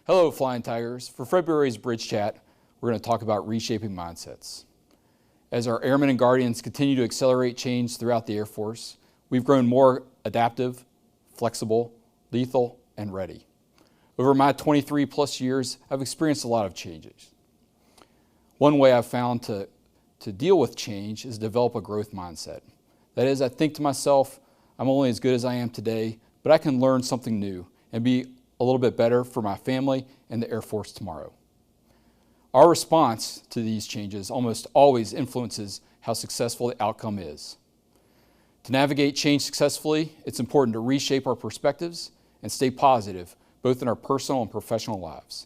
Hello, Flying Tigers. For February's Bridge Chat, we're going to talk about reshaping mindsets. As our airmen and guardians continue to accelerate change throughout the Air Force, we've grown more adaptive, flexible, lethal, and ready. Over my 23 plus years, I've experienced a lot of changes. One way I've found to deal with change is develop a growth mindset. That is, I think to myself, I'm only as good as I am today, but I can learn something new and be a little bit better for my family and the Air Force tomorrow. Our response to these changes almost always influences how successful the outcome is. To navigate change successfully, it's important to reshape our perspectives and stay positive, both in our personal and professional lives.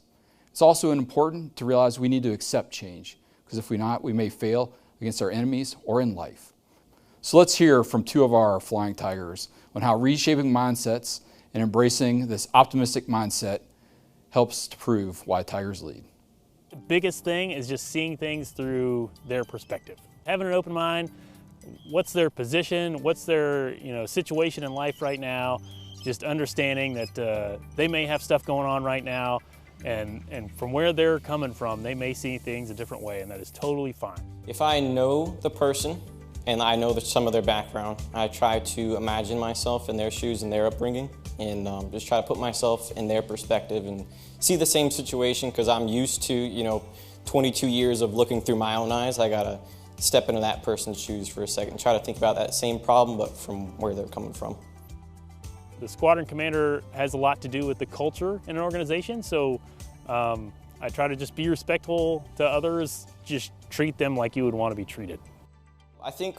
It's also important to realize we need to accept change, because if we not, we may fail against our enemies or in life. So let's hear from two of our Flying Tigers on how reshaping mindsets and embracing this optimistic mindset helps to prove why Tigers lead. The biggest thing is just seeing things through their perspective. Having an open mind, what's their position, what's their situation in life right now, just understanding that they may have stuff going on right now, and from where they're coming from, they may see things a different way, and that is totally fine. If I know the person and I know some of their background, I try to imagine myself in their shoes and their upbringing, and just try to put myself in their perspective and see the same situation, because I'm used to 22 years of looking through my own eyes. I gotta step into that person's shoes for a second, try to think about that same problem, but from where they're coming from. The squadron commander has a lot to do with the culture in an organization, so I try to just be respectful to others, just treat them like you would want to be treated. I think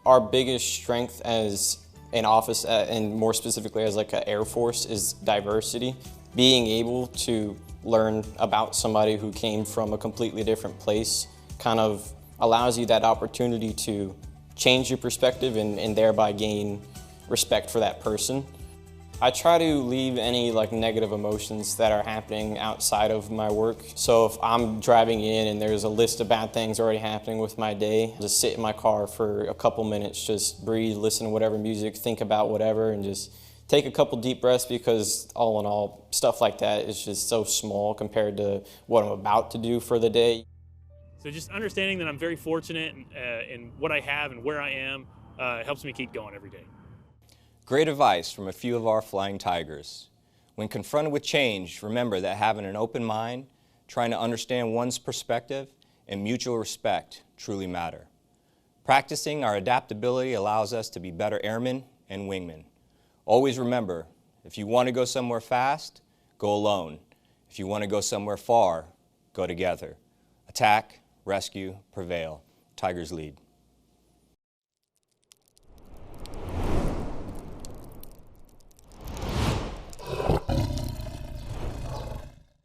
our biggest strength as an office, and more specifically as like an Air Force, is diversity. Being able to learn about somebody who came from a completely different place kind of allows you that opportunity to change your perspective and thereby gain respect for that person. I try to leave any negative emotions that are happening outside of my work. So if I'm driving in and there's a list of bad things already happening with my day, just sit in my car for a couple minutes, just breathe, listen to whatever music, think about whatever, and just take a couple deep breaths, because all in all, stuff like that is just so small compared to what I'm about to do for the day. So just understanding that I'm very fortunate in what I have and where I am helps me keep going every day. Great advice from a few of our Flying Tigers. When confronted with change, remember that having an open mind, trying to understand one's perspective, and mutual respect truly matter. Practicing our adaptability allows us to be better airmen and wingmen. Always remember, if you want to go somewhere fast, go alone. If you want to go somewhere far, go together. Attack, rescue, prevail. Tigers lead.